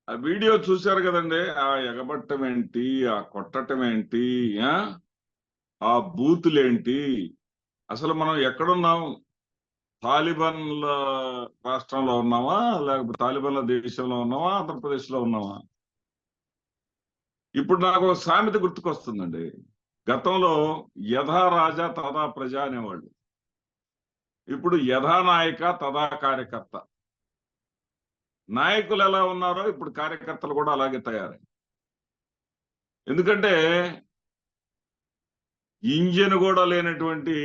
ఆ వీడియో చూశారు కదండి. ఆ ఎగబట్టం ఏంటి, ఆ కొట్టటం ఏంటి, ఆ బూతులేంటి, అసలు మనం ఎక్కడున్నాం? తాలిబాన్ల రాష్ట్రంలో ఉన్నామా, లేకపోతే తాలిబాన్ల దేశంలో ఉన్నామా, ఆంధ్రప్రదేశ్ లో ఉన్నామా? ఇప్పుడు నాకు ఒక సామెత గుర్తుకొస్తుందండి. గతంలో యథా రాజా తథా ప్రజ అనేవాళ్ళు. ఇప్పుడు యథా నాయక తథా కార్యకర్త. నాయకులు ఎలా ఉన్నారో ఇప్పుడు కార్యకర్తలు కూడా అలాగే తయారై. ఎందుకంటే ఇంజిన్ కూడా లేనటువంటి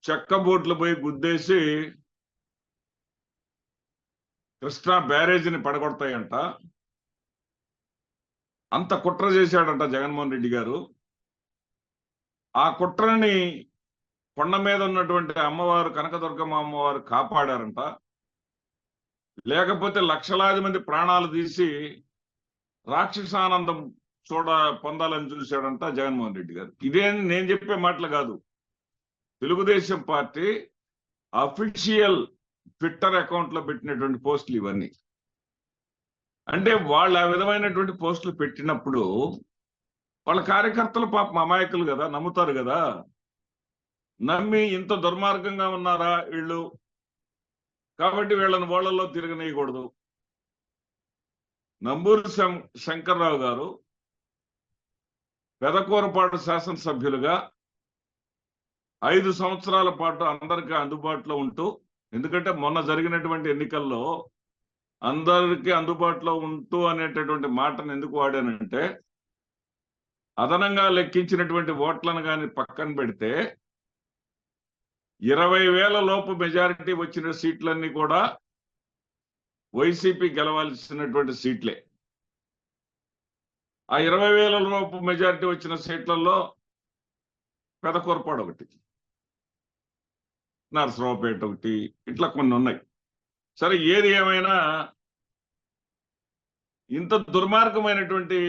చెక్క బోట్లు పోయి గుద్దేసి కృష్ణా బ్యారేజీని పడగొడతాయంట. అంత కుట్ర చేశాడంట జగన్మోహన్ రెడ్డి గారు. ఆ కుట్రని కొండ మీద ఉన్నటువంటి అమ్మవారు కనకదుర్గమ్మ అమ్మవారు కాపాడారంట. లేకపోతే లక్షలాది మంది ప్రాణాలు తీసి రాక్షసానందం పొందాలని చూశాడంట జగన్మోహన్ రెడ్డి గారు. ఇదేం నేను చెప్పే మాటలు కాదు. Telugu Desam party official Twitter account లో పెట్టినటువంటి పోస్టులు ఇవన్నీ. అంటే వాళ్ళు ఆ విధమైనటువంటి పోస్టులు పెట్టినప్పుడు వాళ్ళ కార్యకర్తలు పాపం అమాయకులు కదా, నమ్ముతారు కదా. నమ్మి ఇంత దుర్మార్గంగా ఉన్నారా వీళ్ళు, కాబట్టి వీళ్ళని ఓళ్లలో తిరగనీయకూడదు. నంబూరు శంకర్రావు గారు పెదకూరపాడు శాసనసభ్యులుగా 5 సంవత్సరాల పాటు అందరికీ అందుబాటులో ఉంటూ, ఎందుకంటే మొన్న జరిగినటువంటి ఎన్నికల్లో అందరికీ అందుబాటులో ఉంటూ అనేటటువంటి మాటను ఎందుకు వాడానంటే, అదనంగా లెక్కించినటువంటి ఓట్లను కానీ పక్కన పెడితే 20,000 లోపు మెజారిటీ వచ్చిన సీట్లన్నీ కూడా వైసీపీ గెలవాల్సినటువంటి సీట్లే. ఆ 20,000 లోపు మెజారిటీ వచ్చిన సీట్లలో పెదకూరపాడు ఒకటి, నరసరావుపేట ఒకటి, ఇట్లా కొన్ని ఉన్నాయి. సరే, ఏది ఏమైనా ఇంత దుర్మార్గమైనటువంటి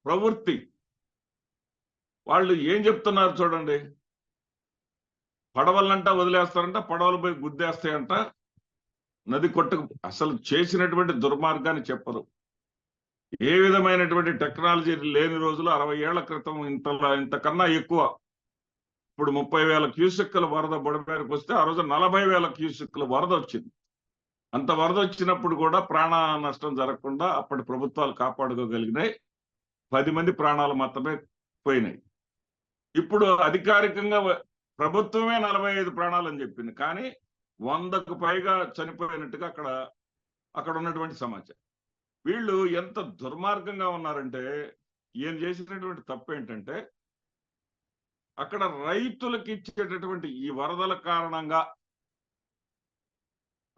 ప్రవృత్తి వాళ్ళు ఏం చెప్తున్నారు చూడండి. పడవలంట వదిలేస్తారంట, పడవలు పోయి గుద్దేస్తాయంట, నది కొట్టుకు. అసలు చేసినటువంటి దుర్మార్గాన్ని చెప్పరు. ఏ విధమైనటువంటి టెక్నాలజీ లేని రోజులు 60 ఏళ్ల క్రితం ఇంతకన్నా ఎక్కువ. ఇప్పుడు 30,000 క్యూసెక్కుల వరద బుడమేరకు వస్తే ఆ రోజు 40,000 క్యూసెక్కుల వరద వచ్చింది. అంత వరద వచ్చినప్పుడు కూడా ప్రాణ నష్టం జరగకుండా అప్పటి ప్రభుత్వాలు కాపాడుకోగలిగినాయి. 10 మంది ప్రాణాలు మాత్రమే పోయినాయి. ఇప్పుడు అధికారికంగా ప్రభుత్వమే 45 ప్రాణాలు అని చెప్పింది, కానీ 100కు పైగా చనిపోయినట్టుగా అక్కడ ఉన్నటువంటి సమాచారం. వీళ్ళు ఎంత దుర్మార్గంగా ఉన్నారంటే, ఈయన చేసినటువంటి తప్పు ఏంటంటే, అక్కడ రైతులకు ఇచ్చేటటువంటి ఈ వరదల కారణంగా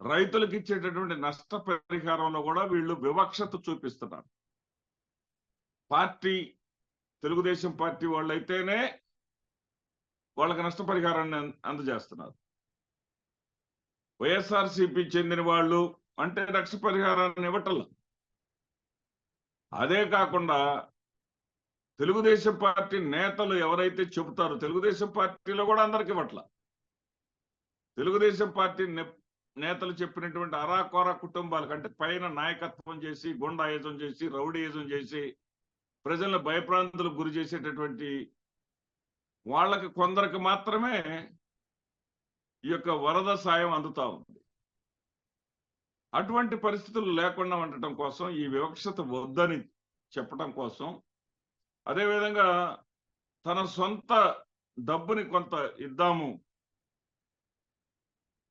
రైతులకు ఇచ్చేటటువంటి నష్టపరిహారంలో కూడా వీళ్ళు వివక్షత చూపిస్తున్నారు. తెలుగుదేశం పార్టీ వాళ్ళైతేనే వాళ్ళకి నష్టపరిహారాన్ని అందజేస్తున్నారు. వైఎస్ఆర్సీపీ చెందిన వాళ్ళు అంటే నష్టపరిహారాన్ని ఇవ్వటం. అదే కాకుండా తెలుగుదేశం పార్టీ నేతలు ఎవరైతే చెబుతారో, తెలుగుదేశం పార్టీలో కూడా అందరికి ఇవ్వట్ల. తెలుగుదేశం పార్టీ నేతలు చెప్పినటువంటి అరాకొర కుటుంబాలకంటే పైన నాయకత్వం చేసి, గుండాయిజం చేసి, రౌడీయిజం చేసి, ప్రజలను భయప్రాంతులకు గురి చేసేటటువంటి వాళ్ళకి కొందరికి మాత్రమే ఈ యొక్క వరద సాయం అందుతా ఉంది. అటువంటి పరిస్థితులు లేకుండా ఉండటం కోసం, ఈ వివక్షత వద్దని చెప్పడం కోసం, అదేవిధంగా తన సొంత డబ్బుని కొంత ఇద్దాము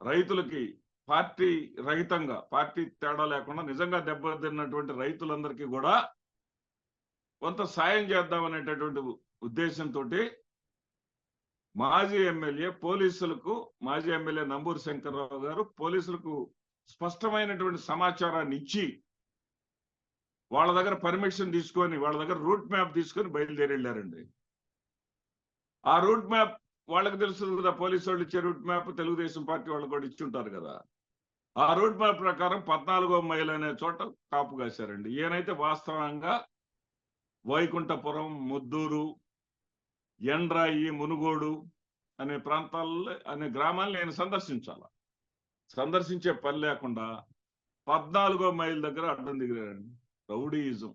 రైతులకి, పార్టీ రహితంగా, పార్టీ తేడా లేకుండా నిజంగా దెబ్బతిన్నటువంటి రైతులందరికీ కూడా కొంత సాయం చేద్దామనేటటువంటి ఉద్దేశంతో మాజీ ఎమ్మెల్యే పోలీసులకు, మాజీ ఎమ్మెల్యే నంబూరు శంకర్రావు గారు పోలీసులకు స్పష్టమైనటువంటి సమాచారాన్ని ఇచ్చి వాళ్ళ దగ్గర పర్మిషన్ తీసుకొని, వాళ్ళ దగ్గర రూట్ మ్యాప్ తీసుకొని బయలుదేరి వెళ్ళారండి. ఆ రూట్ మ్యాప్ వాళ్ళకి తెలుసు కదా, పోలీసు వాళ్ళు ఇచ్చే రూట్ మ్యాప్ తెలుగుదేశం పార్టీ వాళ్ళు కూడా ఇచ్చుంటారు కదా. ఆ రూట్ మ్యాప్ ప్రకారం 14వ మైల్ అనే చోట కాపు కాశారండి. ఈయనైతే వాస్తవంగా వైకుంఠపురం, ముద్దూరు, ఎండ్రాయి, మునుగోడు అనే ప్రాంతాల్లో, అనే గ్రామాలను నేను సందర్శించే పని లేకుండా 14వ మైల్ దగ్గర అడ్డం దిగారండి. రౌడీయిజం,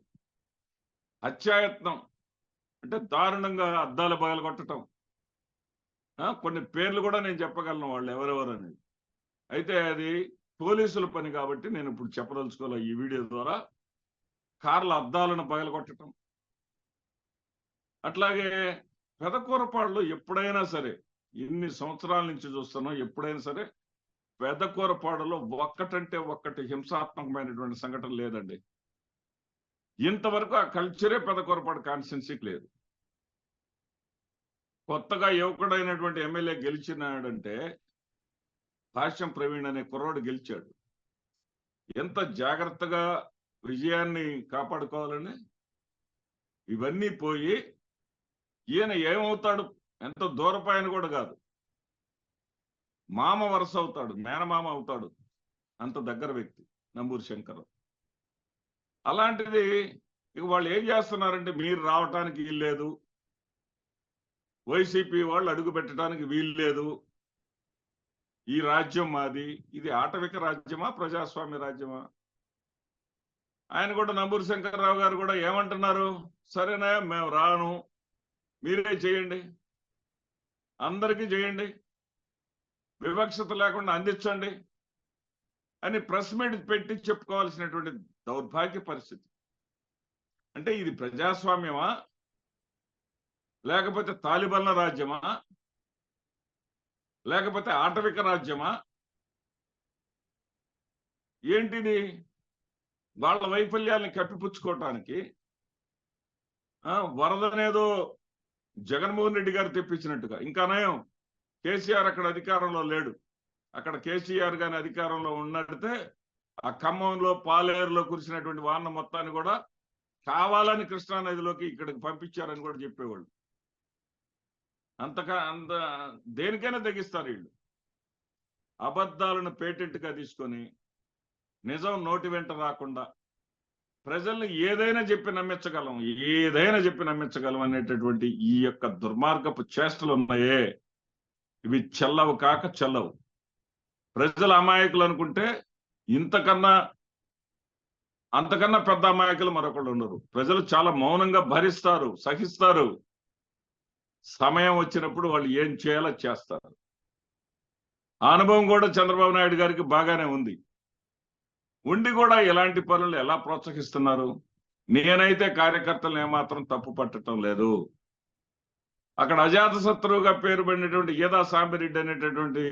హత్యాయత్నం, అంటే దారుణంగా అద్దాలు పగలగొట్టడం. కొన్ని పేర్లు కూడా నేను చెప్పగలను వాళ్ళు ఎవరెవరు అనేది. అయితే అది పోలీసుల పని కాబట్టి నేను ఇప్పుడు చెప్పదలుచుకోవాలి ఈ వీడియో ద్వారా. కార్ల అద్దాలను పగలగొట్టడం, అట్లాగే పెదకూరపాడులో ఎప్పుడైనా సరే, ఎన్ని సంవత్సరాల నుంచి చూస్తున్నాం, ఎప్పుడైనా సరే పెదకూరపాడులో ఒక్కటంటే ఒక్కటి హింసాత్మకమైనటువంటి సంఘటన లేదండి. ఇంతవరకు ఆ కల్చరే పెదకూరపాడు కాన్స్టిట్యున్సీకి లేదు. కొత్తగా యువకుడైనటువంటి ఎమ్మెల్యే గెలిచినాడంటే, భాష్యం ప్రవీణ్ అనే కుర్రోడు గెలిచాడు. ఎంత జాగ్రత్తగా విజయాన్ని కాపాడుకోవాలని. ఇవన్నీ పోయి ఈయన ఏమవుతాడు, ఎంత దూరపాయన కూడా కాదు, మామ వరుస అవుతాడు, మేనమామ అవుతాడు, అంత దగ్గర వ్యక్తి నంబూరు శంకర్. అలాంటిది ఇక వాళ్ళు ఏం చేస్తున్నారంటే, మీరు రావటానికి వీల్లేదు, వైసీపీ వాళ్ళు అడుగు పెట్టడానికి వీల్లేదు, ఈ రాజ్యం మాది. ఇది ఆటవిక రాజ్యమా, ప్రజాస్వామ్య రాజ్యమా? ఆయన కూడా, నంబూరు శంకర్రావు గారు కూడా ఏమంటున్నారు, సరేనా మేము రాను, మీరే చేయండి, అందరికీ చేయండి, వివక్షత లేకుండా అందించండి అని ప్రెస్ మీట్ పెట్టి చెప్పుకోవాల్సినటువంటి దౌర్భాగ్య పరిస్థితి. అంటే ఇది ప్రజాస్వామ్యమా, లేకపోతే తాలిబాన్ల రాజ్యమా, లేకపోతే ఆటవిక రాజ్యమా? ఏంటిది? వాళ్ళ వైఫల్యాన్ని కప్పిపుచ్చుకోవటానికి వరదనేదో జగన్మోహన్ రెడ్డి గారు తెప్పించినట్టుగా. ఇంకా నయం, కేసీఆర్ అక్కడ అధికారంలో లేడు. అక్కడ కేసీఆర్ గాని అధికారంలో ఉన్నట్టే ఆ ఖమ్మంలో, పాలేరులో కురిసినటువంటి వాన మొత్తాన్ని కూడా కావాలని కృష్ణానదిలోకి ఇక్కడికి పంపించారని కూడా చెప్పేవాళ్ళు. అంత దేనికైనా తెగిస్తారు వీళ్ళు. అబద్ధాలను పేటెంట్ గా తీసుకొని నిజం నోటి వెంట రాకుండా ప్రజల్ని ఏదైనా చెప్పి నమ్మించగలం అనేటటువంటి ఈ యొక్క దుర్మార్గపు చేష్టలు ఉన్నాయే, ఇవి చెల్లవు కాక చెల్లవు. ప్రజల అమాయకులు అనుకుంటే అంతకన్నా పెద్ద అమాయకులు మరొకళ్ళు ఉండరు. ప్రజలు చాలా మౌనంగా భరిస్తారు, సహిస్తారు. సమయం వచ్చినప్పుడు వాళ్ళు ఏం చేయాలో చేస్తారు. ఆ అనుభవం కూడా చంద్రబాబు నాయుడు గారికి బాగానే ఉంది. ఉండి కూడా ఇలాంటి పనులు ఎలా ప్రోత్సహిస్తున్నారు? నేనైతే కార్యకర్తలను ఏమాత్రం తప్పు పట్టడం లేదు. అక్కడ అజాతశత్రువుగా పేరుపడినటువంటి గీదా సాంబిరెడ్డి అనేటటువంటి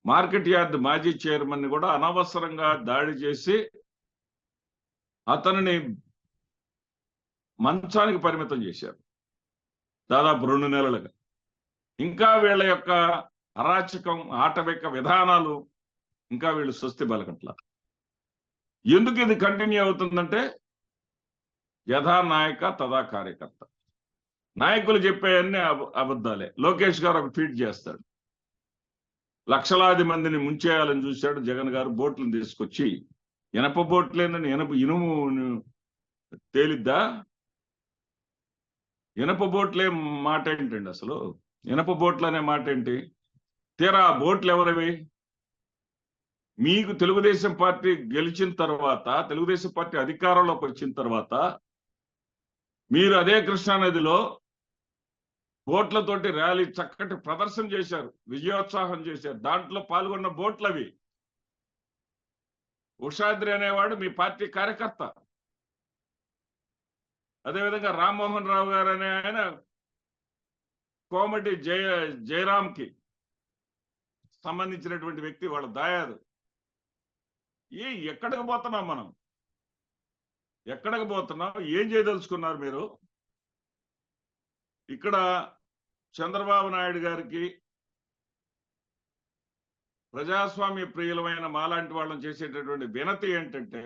మార్కెట్ యార్డ్ మాజీ చైర్మన్ కూడా అనవసరంగా దాడి చేసి అతనిని మంచానికి పరిమితం చేశారు దాదాపు 2 నెలలుగా. ఇంకా వీళ్ళ యొక్క అరాచకం, ఆటవిక విధానాలు ఇంకా వీళ్ళు స్వస్తి పలకట్ల. ఎందుకు ఇది కంటిన్యూ అవుతుందంటే, యథా నాయక తదా కార్యకర్త. నాయకులు చెప్పేవన్నీ అబద్ధాలే. లోకేష్ గారు ఒక ట్వీట్ చేస్తాడు, లక్షలాది మందిని ముంచేయాలని చూశాడు జగన్ గారు, బోట్లను తీసుకొచ్చి. ఇనప బోట్లేనని ఇనుము తేలిద్దా? ఇనప బోట్లే మాట ఏంటండి అసలు? ఇనప బోట్లు అనే మాట ఏంటి? తీరా బోట్లు ఎవరివి? మీకు తెలుగుదేశం పార్టీ గెలిచిన తర్వాత, తెలుగుదేశం పార్టీ అధికారంలోకి వచ్చిన తర్వాత మీరు అదే కృష్ణానదిలో బోట్లతోటి ర్యాలీ చక్కటి ప్రదర్శన చేశారు, విజయోత్సాహం చేశారు. దాంట్లో పాల్గొన్న బోట్లవి. ఉషాద్రి అనేవాడు మీ పార్టీ కార్యకర్త. అదేవిధంగా రామ్మోహన్ రావు గారు అనే ఆయన కోమటి జయరాంకి సంబంధించినటువంటి వ్యక్తి, వాళ్ళ దాయాదు. ఎక్కడికి పోతున్నాం మనం? ఎక్కడికి పోతున్నాం? ఏం చేయదలుచుకున్నారు మీరు? ఇక్కడ చంద్రబాబు నాయుడు గారికి ప్రజాస్వామ్య ప్రియులమైన మాలాంటి వాళ్ళని చేసేటటువంటి వినతి ఏంటంటే,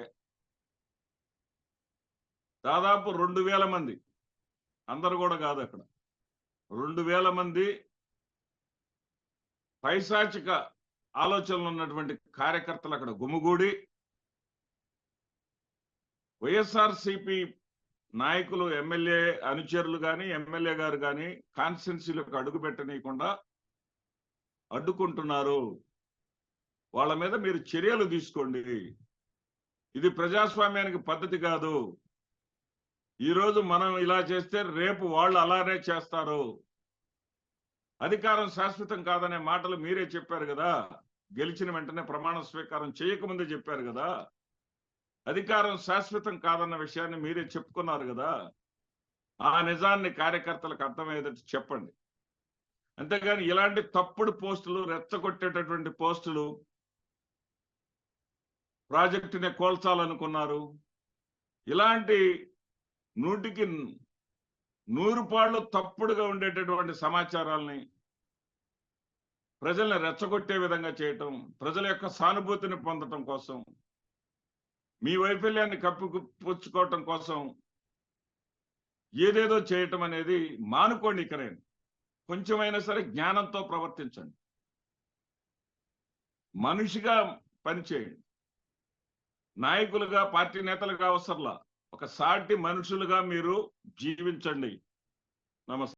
దాదాపు 2000 మంది, అందరు కూడా కాదు అక్కడ, 2000 మంది పైశాచిక ఆలోచనలు ఉన్నటువంటి కార్యకర్తలు అక్కడ గుమిగూడి వైఎస్ఆర్సీపీ నాయకులు, ఎమ్మెల్యే అనుచరులు కానీ, ఎమ్మెల్యే గారు కానీ కాన్స్టిట్యున్సీలకు అడుగు పెట్టనీయకుండా అడ్డుకుంటున్నారు. వాళ్ళ మీద మీరు చర్యలు తీసుకోండి. ఇది ప్రజాస్వామ్యానికి పద్ధతి కాదు. ఈరోజు మనం ఇలా చేస్తే రేపు వాళ్ళు అలానే చేస్తారు. అధికారం శాశ్వతం కాదనే మాటలు మీరే చెప్పారు కదా. గెలిచిన వెంటనే ప్రమాణ స్వీకారం చేయకముందే చెప్పారు కదా. అధికారం శాశ్వతం కాదన్న విషయాన్ని మీరే చెప్పుకున్నారు కదా. ఆ నిజాన్ని కార్యకర్తలకు అర్థమయ్యేటట్టు చెప్పండి. అంతేగాని ఇలాంటి తప్పుడు పోస్టులు, రెచ్చగొట్టేటటువంటి పోస్టులు, ప్రాజెక్టుని కోల్చాలనుకున్నారు, ఇలాంటి 100కి 100 పాళ్ళు తప్పుడుగా ఉండేటటువంటి సమాచారాల్ని ప్రజల్ని రెచ్చగొట్టే విధంగా చేయటం, ప్రజల యొక్క సానుభూతిని పొందటం కోసం, మీ వైఫల్యాన్ని కప్పిపుచ్చుకోవటం కోసం ఏదేదో చేయటం అనేది మానుకోండి. ఇకనే కొంచెమైనా సరే జ్ఞానంతో ప్రవర్తించండి, మనిషిగా పనిచేయండి. నాయకులుగా, పార్టీ నేతలుగా అవసరంలా, ఒక సాటి మనుషులుగా మీరు జీవించండి. నమస్తే.